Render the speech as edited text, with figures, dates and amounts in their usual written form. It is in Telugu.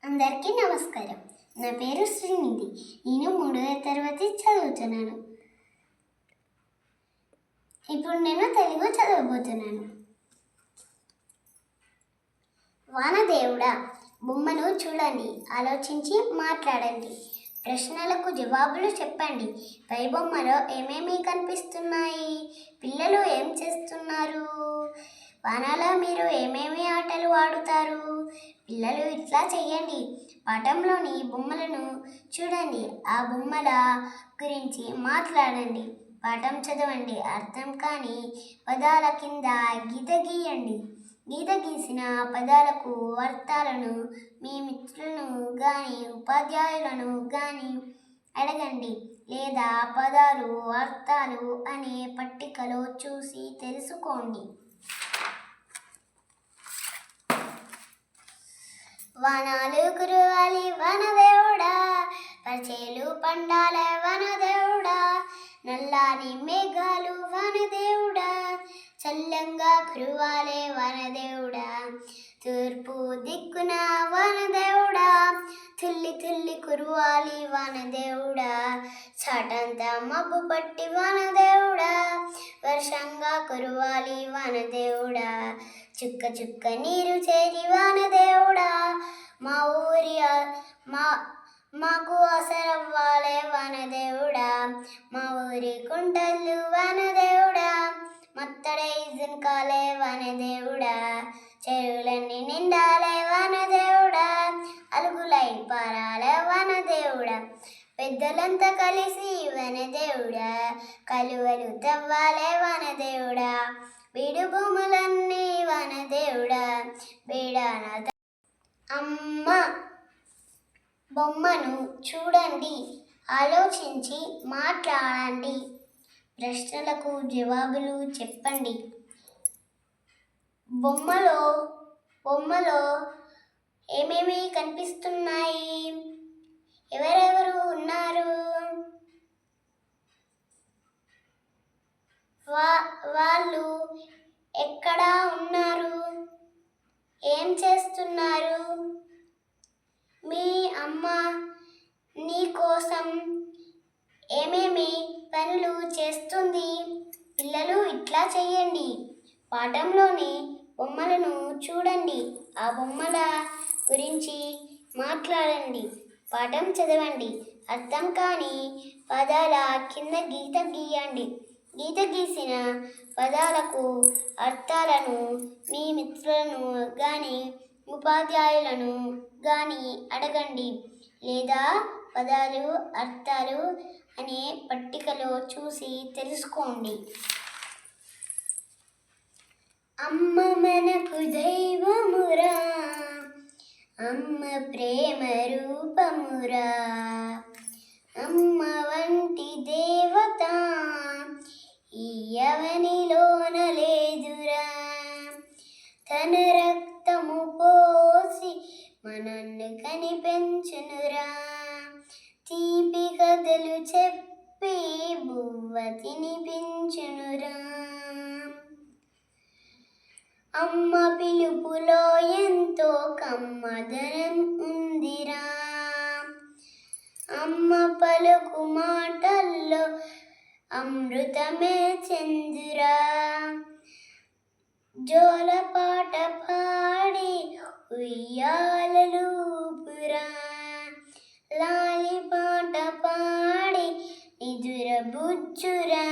అందరికీ నమస్కారం. నా పేరు శ్రీనిధి. నేను 3వ తరగతి చదువుతున్నాను. ఇప్పుడు నేను తెలుగు చదవబోతున్నాను. వానదేవుడా, బొమ్మను చూడండి, ఆలోచించి మాట్లాడండి, ప్రశ్నలకు జవాబులు చెప్పండి. పై బొమ్మలో ఏమేమి కనిపిస్తున్నాయి? పిల్లలు ఏం చేస్తున్నారు? వానలో మీరు ఏమేమి ఆటలు ఆడుతారు? పిల్లలు ఇట్లా చెయ్యండి. పాఠంలోని బొమ్మలను చూడండి, ఆ బొమ్మల గురించి మాట్లాడండి. పాఠం చదవండి. అర్థం కాని పదాల కింద గీత గీయండి. గీత గీసిన పదాలకు అర్థాలను మీ మిత్రులను కానీ ఉపాధ్యాయులను కానీ అడగండి, లేదా పదాలు అర్థాలు అనే పట్టికలో చూసి తెలుసుకోండి. వానాలు కురవాలి వనదేవుడా, పచేలు పండాలే వనదేవుడా, నల్లాని మేఘాలు వనదేవుడా, చల్లంగా కురవాలే వనదేవుడా, తూర్పు దిక్కున వనదేవుడా, తుల్లి తుల్లి కురవాలి వనదేవుడా, చాటంతా మబ్బు పట్టి వనదేవుడా, వర్షంగా కురవాలి వనదేవుడా, చుక్క చుక్క నీరు చేరి వనదేవుడా, మా ఊరి మాకు అవసరవ్వాలే వనదేవుడా, మా ఊరి కుంటలు వనదేవుడా, మత్తడై జున్కాలే వనదేవుడా, చెరువులన్నీ నిండాలే వనదేవుడా, అలుగులై పారాలే వనదేవుడా, పెద్దలంతా కలిసి వనదేవుడా, కలువలు తవ్వాలే వనదేవుడా, బీడు భూములన్నీ వనదేవుడా, బీడాన. అమ్మ బొమ్మను చూడండి, ఆలోచించి మాట్లాడండి, ప్రశ్నలకు జవాబులు చెప్పండి. బొమ్మలో ఏమేమి కనిపిస్తున్నాయి? ఎవరెవరు ఉన్నారు? వాళ్ళు ఎక్కడ ఉన్నారు? ఏం చేస్తున్నారు? మీ అమ్మ నీ కోసం ఏమేమి పనులు చేస్తుంది? పిల్లలు ఇట్లా చెయ్యండి. పాఠంలోని బొమ్మలను చూడండి, ఆ బొమ్మల గురించి మాట్లాడండి, పాఠం చదవండి. అర్థం కాని పదాల కింద గీత గీయండి. గీత గీసిన పదాలకు అర్థాలను మీ మిత్రులను కానీ ఉపాధ్యాయులను కానీ అడగండి, లేదా పదాలు అర్థాలు అనే పట్టికలో చూసి తెలుసుకోండి. అమ్మ మనకు దైవమురా, అమ్మ ప్రేమ రూపమురా, అమ్మ వంటి దేవత ఈ అవనిలోన లేదురా, తన రక్తము పోసి మనల్ని కనిపెంచునురా, తీపి కథలు చెప్పి బువ్వ తినిపించునురా, అమ్మ పిలుపులో ఎంతో కమ్మదనం ఉందిరా, అమ్మ పలుకు మాటల్లో అమృతమే చందురా, జోలపాట పాడి ఉయ్యాలూపురా, లాలి పాట పాడి నిదుర బుజ్జురా.